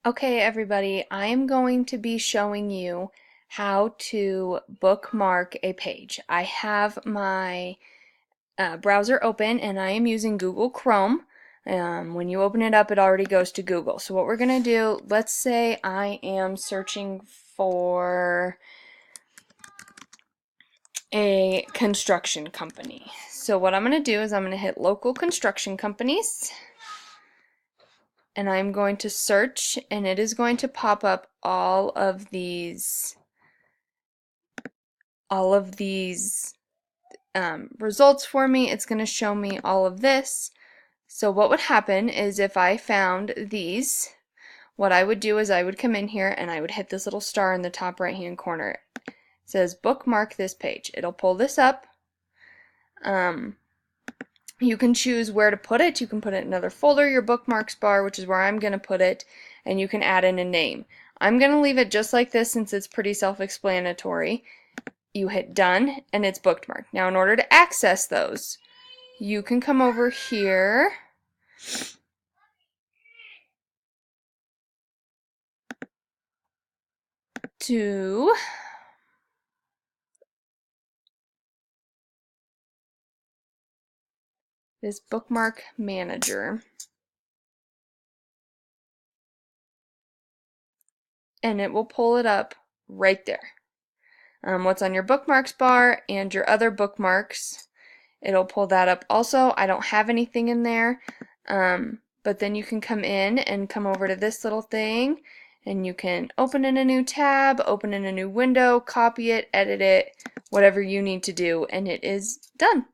Okay, everybody, I am going to be showing you how to bookmark a page. I have my browser open and I am using Google Chrome. When you open it up, it already goes to Google. So what we're going to do, let's say I am searching for a construction company. So what I'm going to do is I'm going to hit local construction companies. And I'm going to search, and it is going to pop up all of these results for me. It's going to show me all of this. So what would happen is if I found these, what I would do is I would come in here and I would hit this little star in the top right hand corner. It says bookmark this page. It'll pull this up. You can choose where to put it. You can put it in another folder, your bookmarks bar, which is where I'm going to put it, and you can add in a name. I'm going to leave it just like this since it's pretty self-explanatory. You hit done and it's bookmarked. Now in order to access those, you can come over here to this bookmark manager, and it will pull it up right there. What's on your bookmarks bar and your other bookmarks, it'll pull that up also. I don't have anything in there, but then you can come in and come over to this little thing and you can open in a new tab, open in a new window, copy it, edit it, whatever you need to do, and it is done.